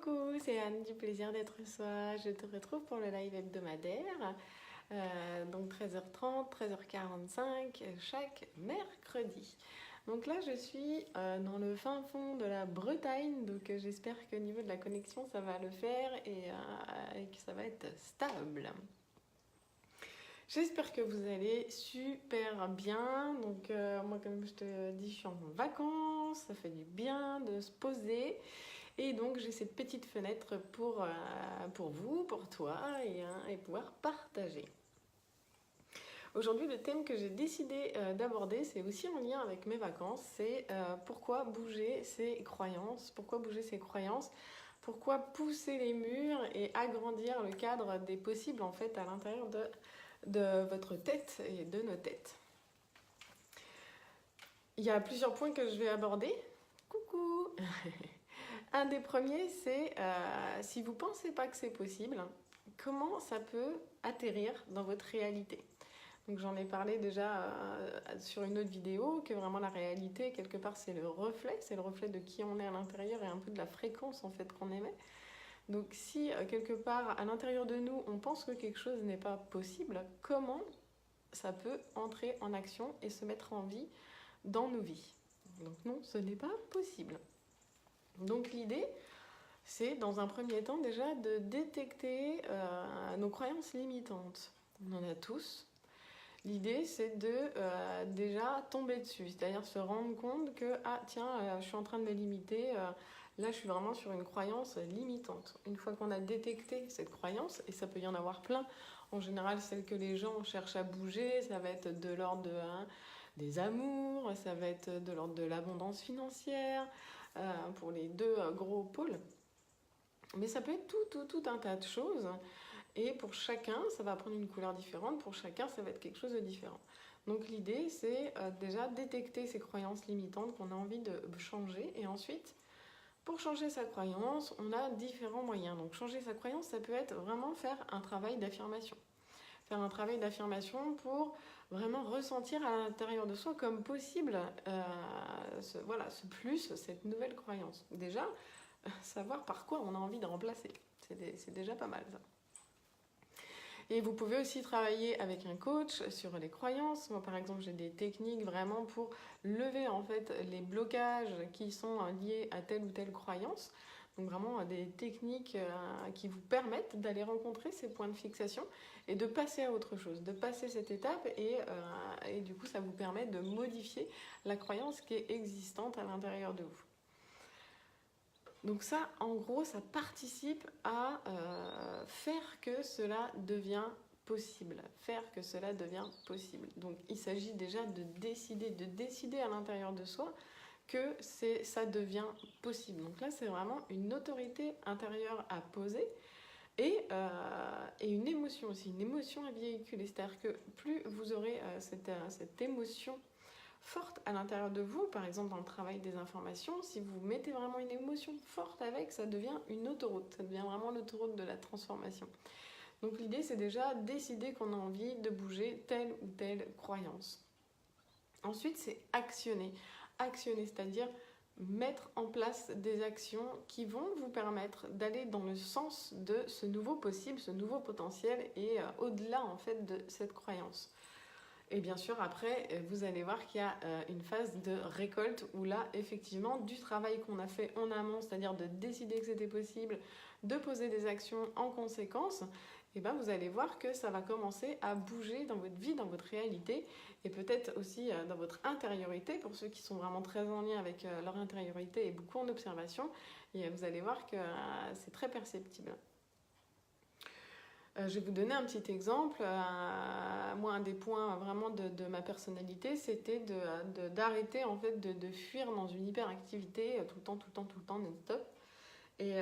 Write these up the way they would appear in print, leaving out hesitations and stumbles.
Coucou, c'est Anne du plaisir d'être soi. Je te retrouve pour le live hebdomadaire, donc 13h30, 13h45 chaque mercredi. Donc là, je suis dans le fin fond de la Bretagne, donc j'espère qu'au niveau de la connexion, ça va le faire et que ça va être stable. J'espère que vous allez super bien. Donc moi, comme je te dis, je suis en vacances, ça fait du bien de se poser. Et donc j'ai cette petite fenêtre pour vous, pour toi et pouvoir partager. Aujourd'hui, le thème que j'ai décidé d'aborder, c'est aussi en lien avec mes vacances, c'est pourquoi bouger ses croyances, pourquoi pousser les murs et agrandir le cadre des possibles en fait à l'intérieur de votre tête et de nos têtes. Il y a plusieurs points que je vais aborder. Coucou. Un des premiers, c'est si vous ne pensez pas que c'est possible, comment ça peut atterrir dans votre réalité. Donc j'en ai parlé déjà sur une autre vidéo, que vraiment la réalité, quelque part, c'est le reflet de qui on est à l'intérieur et un peu de la fréquence en fait qu'on émet. Donc si quelque part à l'intérieur de nous, on pense que quelque chose n'est pas possible, comment ça peut entrer en action et se mettre en vie dans nos vies? Donc non, ce n'est pas possible. Donc l'idée, c'est dans un premier temps déjà de détecter nos croyances limitantes. On en a tous. L'idée, c'est de déjà tomber dessus, c'est-à-dire se rendre compte que ah tiens, je suis en train de me limiter, là je suis vraiment sur une croyance limitante. Une fois qu'on a détecté cette croyance, et ça peut y en avoir plein, en général celles que les gens cherchent à bouger, ça va être de l'ordre des amours, ça va être de l'ordre de l'abondance financière, pour les deux gros pôles. Mais ça peut être tout un tas de choses. Et pour chacun, ça va prendre une couleur différente. Pour chacun, ça va être quelque chose de différent. Donc l'idée, c'est déjà détecter ces croyances limitantes qu'on a envie de changer. Et ensuite, pour changer sa croyance, on a différents moyens. Donc changer sa croyance, ça peut être vraiment faire un travail d'affirmation. Faire un travail d'affirmation pour vraiment ressentir à l'intérieur de soi comme possible ce plus, cette nouvelle croyance. Déjà, savoir par quoi on a envie de remplacer. C'est déjà pas mal ça. Et vous pouvez aussi travailler avec un coach sur les croyances. Moi, par exemple, j'ai des techniques vraiment pour lever en fait les blocages qui sont liés à telle ou telle croyance. Donc vraiment des techniques qui vous permettent d'aller rencontrer ces points de fixation et de passer à autre chose, de passer cette étape et du coup ça vous permet de modifier la croyance qui est existante à l'intérieur de vous. Donc ça, en gros, ça participe à faire que cela devient possible. Donc il s'agit déjà de décider à l'intérieur de soi que ça devient possible. Donc là, c'est vraiment une autorité intérieure à poser et une émotion aussi, une émotion à véhiculer. C'est-à-dire que plus vous aurez cette émotion forte à l'intérieur de vous, par exemple dans le travail des informations, si vous mettez vraiment une émotion forte avec, ça devient une autoroute, ça devient vraiment l'autoroute de la transformation. Donc l'idée, c'est déjà décider qu'on a envie de bouger telle ou telle croyance. Ensuite, c'est actionner, c'est-à-dire mettre en place des actions qui vont vous permettre d'aller dans le sens de ce nouveau possible, ce nouveau potentiel et au-delà en fait de cette croyance. Et bien sûr, après, vous allez voir qu'il y a une phase de récolte où là, effectivement, du travail qu'on a fait en amont, c'est-à-dire de décider que c'était possible, de poser des actions en conséquence, et ben vous allez voir que ça va commencer à bouger dans votre vie, dans votre réalité, et peut-être aussi dans votre intériorité, pour ceux qui sont vraiment très en lien avec leur intériorité et beaucoup en observation, et vous allez voir que c'est très perceptible. Je vais vous donner un petit exemple. Moi, un des points vraiment de ma personnalité, c'était d'arrêter en fait de fuir dans une hyperactivité tout le temps, non-stop. Et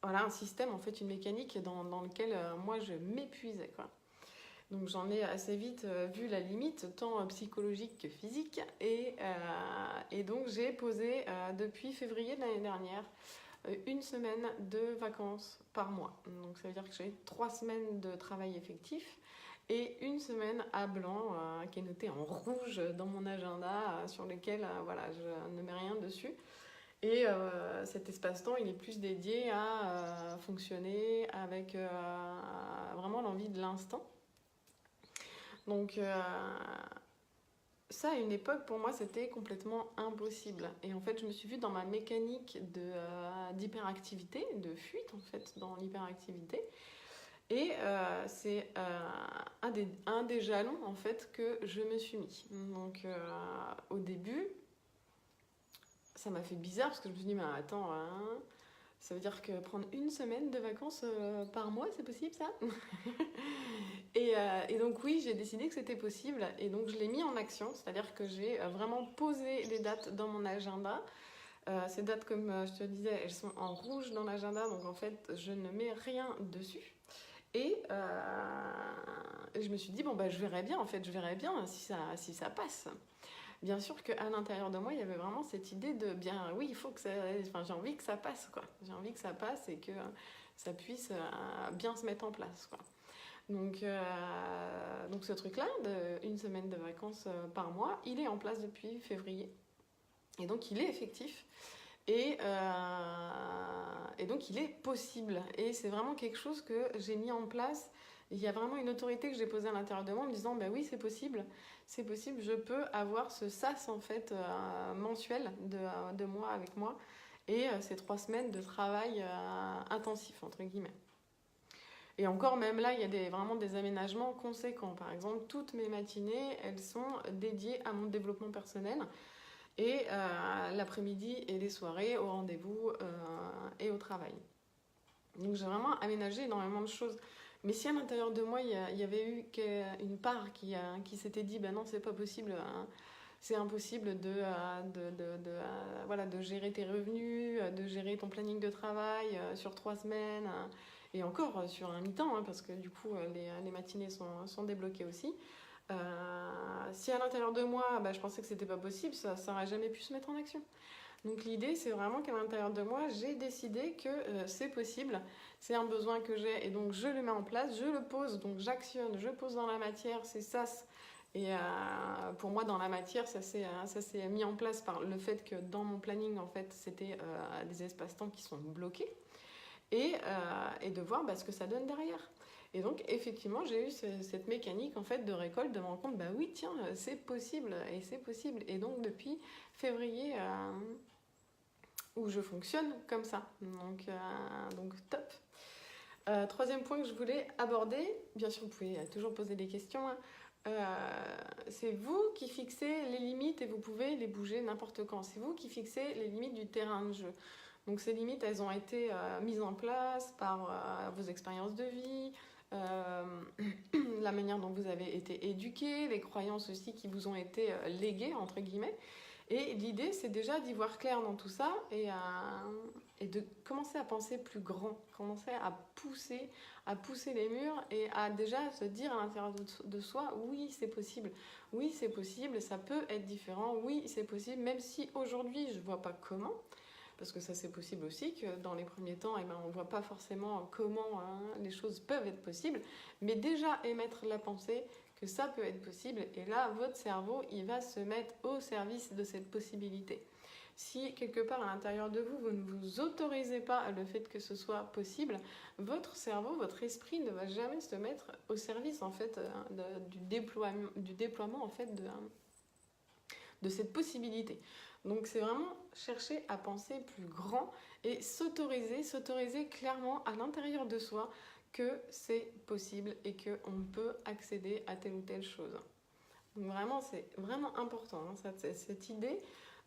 voilà, un système, en fait, une mécanique dans lequel moi, je m'épuisais, quoi. Donc j'en ai assez vite vu la limite, tant psychologique que physique. Et donc j'ai posé depuis février de l'année dernière une semaine de vacances par mois. Donc ça veut dire que j'ai 3 semaines de travail effectif et une semaine à blanc qui est notée en rouge dans mon agenda sur lequel voilà, je ne mets rien dessus. Et cet espace-temps, il est plus dédié à fonctionner avec vraiment l'envie de l'instant. Donc ça, à une époque, pour moi, c'était complètement impossible. Et en fait, je me suis vue dans ma mécanique d'hyperactivité, de fuite, en fait, dans l'hyperactivité. Et c'est un des jalons, en fait, que je me suis mis. Donc, au début, ça m'a fait bizarre, parce que je me suis dit, mais attends, hein, ça veut dire que prendre une semaine de vacances par mois, c'est possible, ça? Et donc oui, j'ai décidé que c'était possible et donc je l'ai mis en action, c'est-à-dire que j'ai vraiment posé les dates dans mon agenda. Ces dates, comme je te disais, elles sont en rouge dans l'agenda, donc en fait, je ne mets rien dessus. Et je me suis dit, bon, bah, je verrai bien, en fait, je verrai bien si ça passe. Bien sûr qu'à l'intérieur de moi, il y avait vraiment cette idée de, bien, oui, il faut que ça, enfin, j'ai envie que ça passe, quoi. J'ai envie que ça passe et que ça puisse bien se mettre en place, quoi. Donc ce truc-là, une semaine de vacances par mois, il est en place depuis février. Et donc il est effectif. Et donc il est possible. Et c'est vraiment quelque chose que j'ai mis en place. Il y a vraiment une autorité que j'ai posée à l'intérieur de moi en me disant, ben oui, c'est possible, je peux avoir ce sas en fait mensuel de moi avec moi. Et ces 3 semaines de travail intensif, entre guillemets. Et encore, même là, il y a vraiment des aménagements conséquents. Par exemple, toutes mes matinées, elles sont dédiées à mon développement personnel. Et l'après-midi et les soirées au rendez-vous et au travail. Donc j'ai vraiment aménagé énormément de choses. Mais si à l'intérieur de moi, il y avait eu une part qui s'était dit, ben non, c'est pas possible, hein, c'est impossible voilà, de gérer tes revenus, de gérer ton planning de travail sur 3 semaines, et encore sur un mi-temps, hein, parce que du coup, les matinées sont débloquées aussi. Si à l'intérieur de moi, bah, je pensais que c'était pas possible, ça n'aurait jamais pu se mettre en action. Donc l'idée, c'est vraiment qu'à l'intérieur de moi, j'ai décidé que c'est possible, c'est un besoin que j'ai, et donc je le mets en place, je le pose, donc j'actionne, je pose dans la matière, c'est ça. Et pour moi, dans la matière, ça s'est mis en place par le fait que dans mon planning, en fait, c'était des espaces-temps qui sont bloqués, et de voir ce que ça donne derrière. Et donc, effectivement, j'ai eu cette mécanique en fait de récolte, de me rendre compte, bah oui, tiens, c'est possible, et c'est possible. Et donc, depuis février, où je fonctionne comme ça. Donc top. Troisième point que je voulais aborder, bien sûr, vous pouvez toujours poser des questions, hein. C'est vous qui fixez les limites et vous pouvez les bouger n'importe quand. C'est vous qui fixez les limites du terrain de jeu. Donc ces limites, elles ont été mises en place par vos expériences de vie, la manière dont vous avez été éduqué, les croyances aussi qui vous ont été léguées, entre guillemets. Et l'idée, c'est déjà d'y voir clair dans tout ça et de commencer à penser plus grand, commencer à pousser les murs et à déjà se dire à l'intérieur de soi, oui, c'est possible, ça peut être différent, oui, c'est possible, même si aujourd'hui, je ne vois pas comment. Parce que ça, c'est possible aussi, que dans les premiers temps, on ne voit pas forcément comment les choses peuvent être possibles. Mais déjà émettre la pensée que ça peut être possible. Et là, votre cerveau, il va se mettre au service de cette possibilité. Si quelque part à l'intérieur de vous, vous ne vous autorisez pas le fait que ce soit possible, votre cerveau, votre esprit ne va jamais se mettre au service en fait du déploiement en fait de cette possibilité. Donc c'est vraiment chercher à penser plus grand et s'autoriser clairement à l'intérieur de soi que c'est possible et qu'on peut accéder à telle ou telle chose. Donc vraiment, c'est vraiment important, hein, cette idée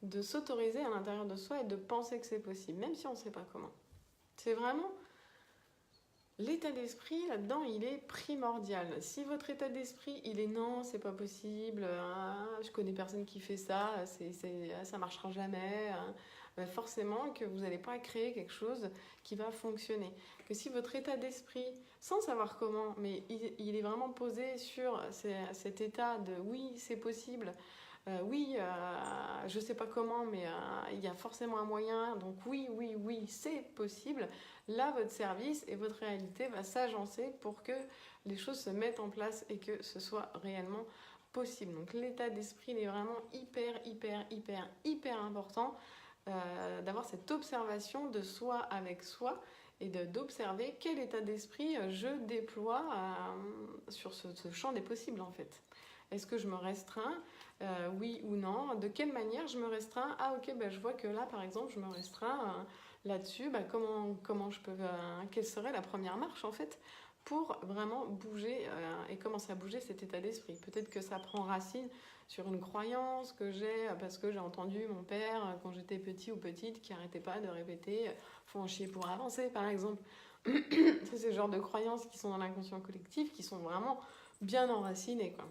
de s'autoriser à l'intérieur de soi et de penser que c'est possible, même si on ne sait pas comment. C'est vraiment... L'état d'esprit, là-dedans, il est primordial. Si votre état d'esprit, il est non, c'est pas possible, hein, je connais personne qui fait ça, ça marchera jamais, hein, ben forcément que vous n'allez pas créer quelque chose qui va fonctionner. Que si votre état d'esprit, sans savoir comment, mais il est vraiment posé sur cet état de oui, c'est possible, oui, je sais pas comment, mais il y a forcément un moyen, donc oui, c'est possible. Là, votre service et votre réalité va s'agencer pour que les choses se mettent en place et que ce soit réellement possible. Donc l'état d'esprit, il est vraiment hyper important. d'avoir cette observation de soi avec soi et d'observer quel état d'esprit je déploie sur ce champ des possibles en fait. Est-ce que je me restreins oui ou non? De quelle manière je me restreins? Ah ok, je vois que là par exemple je me restreins là-dessus. Comment je peux, quelle serait la première marche en fait pour vraiment bouger et commencer à bouger cet état d'esprit? Peut-être que ça prend racine sur une croyance que j'ai parce que j'ai entendu mon père quand j'étais petit ou petite qui n'arrêtait pas de répéter faut en chier pour avancer par exemple. C'est ce genre de croyances qui sont dans l'inconscient collectif qui sont vraiment bien enracinées quoi.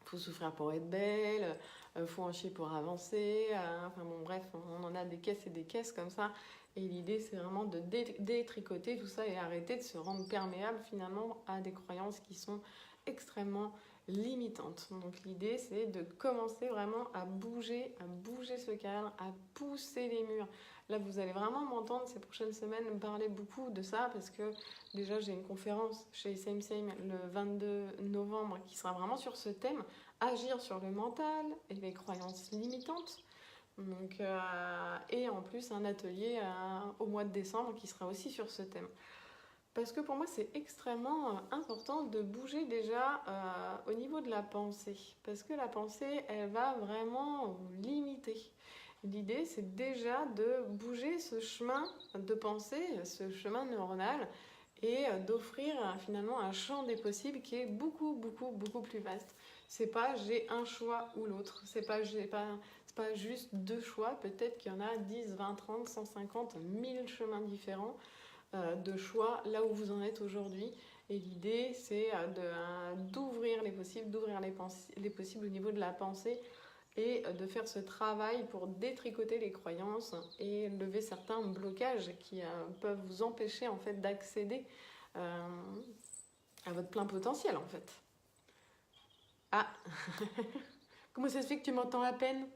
Faut souffrir pour être belle, faut en chier pour avancer, enfin bon bref, on en a des caisses et des caisses comme ça et l'idée c'est vraiment de détricoter tout ça et arrêter de se rendre perméable finalement à des croyances qui sont extrêmement limitantes. Donc l'idée c'est de commencer vraiment à bouger ce cadre, à pousser les murs. Là vous allez vraiment m'entendre ces prochaines semaines me parler beaucoup de ça parce que déjà j'ai une conférence chez Same Same le 22 novembre qui sera vraiment sur ce thème, agir sur le mental et les croyances limitantes. Donc, et en plus un atelier au mois de décembre qui sera aussi sur ce thème. Parce que pour moi, c'est extrêmement important de bouger déjà au niveau de la pensée. Parce que la pensée, elle va vraiment vous limiter. L'idée, c'est déjà de bouger ce chemin de pensée, ce chemin neuronal, et d'offrir finalement un champ des possibles qui est beaucoup, beaucoup, beaucoup plus vaste. C'est pas j'ai un choix ou l'autre. C'est pas juste deux choix. Peut-être qu'il y en a 10, 20, 30, 150, 1000 chemins différents de choix là où vous en êtes aujourd'hui. Et l'idée, c'est d'ouvrir les possibles, d'ouvrir les possibles au niveau de la pensée et de faire ce travail pour détricoter les croyances et lever certains blocages qui peuvent vous empêcher en fait d'accéder à votre plein potentiel en fait. Ah, comment ça se fait que tu m'entends à peine?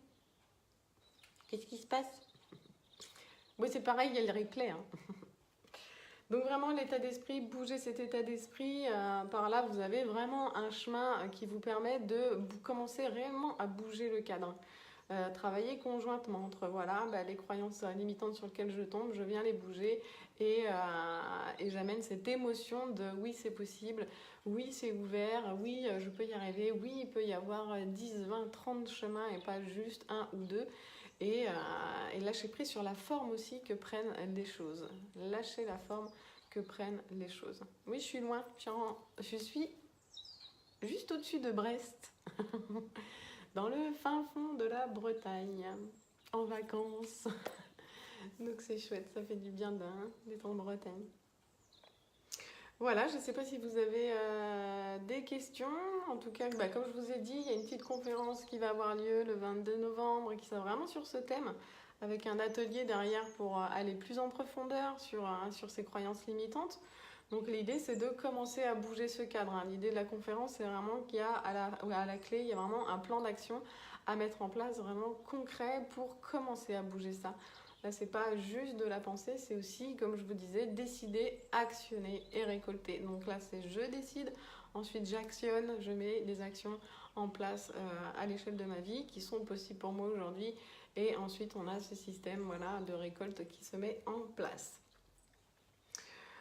Qu'est-ce qui se passe? Oui, c'est pareil, il y a le replay. Hein. Donc vraiment l'état d'esprit, bouger cet état d'esprit, par là vous avez vraiment un chemin qui vous permet de commencer réellement à bouger le cadre. Travailler conjointement entre les croyances limitantes sur lesquelles je tombe, je viens les bouger et j'amène cette émotion de oui c'est possible, oui c'est ouvert, oui je peux y arriver, oui il peut y avoir 10, 20, 30 chemins et pas juste un ou deux. Et lâcher prise sur la forme aussi que prennent les choses. Lâcher la forme que prennent les choses. Oui, je suis loin. Je suis juste au-dessus de Brest, dans le fin fond de la Bretagne, en vacances. Donc c'est chouette, ça fait du bien d'être en Bretagne. Voilà, je ne sais pas si vous avez des questions. En tout cas, comme je vous ai dit, il y a une petite conférence qui va avoir lieu le 22 novembre qui sera vraiment sur ce thème, avec un atelier derrière pour aller plus en profondeur sur ces croyances limitantes. Donc l'idée, c'est de commencer à bouger ce cadre. L'idée de la conférence, c'est vraiment qu'il y a à la clé, il y a vraiment un plan d'action à mettre en place, vraiment concret pour commencer à bouger ça. Là, c'est pas juste de la pensée, c'est aussi, comme je vous disais, décider, actionner et récolter. Donc là, c'est je décide, ensuite j'actionne, je mets des actions en place à l'échelle de ma vie qui sont possibles pour moi aujourd'hui. Et ensuite, on a ce système de récolte qui se met en place.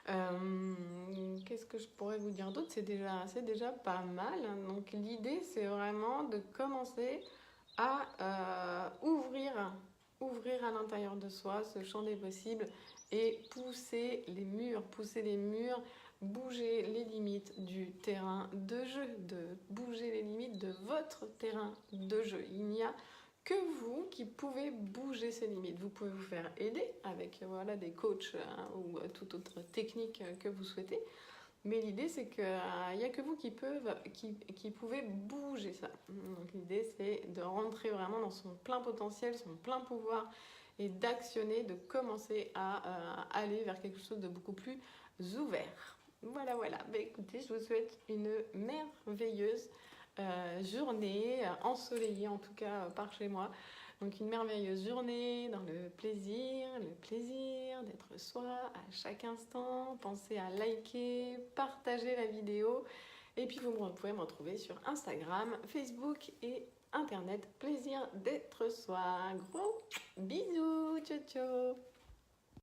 Qu'est-ce que je pourrais vous dire d'autre? C'est déjà pas mal. Donc l'idée, c'est vraiment de commencer à ouvrir à l'intérieur de soi ce champ des possibles et pousser les murs, bouger les limites du terrain de jeu, bouger les limites de votre terrain de jeu. Il n'y a que vous qui pouvez bouger ces limites. Vous pouvez vous faire aider avec des coachs ou toute autre technique que vous souhaitez. Mais l'idée, c'est qu'il n'y a que vous qui pouvez bouger ça. Donc l'idée, c'est de rentrer vraiment dans son plein potentiel, son plein pouvoir et d'actionner, de commencer à aller vers quelque chose de beaucoup plus ouvert. Voilà. Écoutez, je vous souhaite une merveilleuse journée, ensoleillée en tout cas par chez moi. Donc une merveilleuse journée dans le plaisir d'être soi à chaque instant. Pensez à liker, partager la vidéo. Et puis vous pouvez me retrouver sur Instagram, Facebook et Internet. Plaisir d'être soi. Gros bisous. ciao, ciao.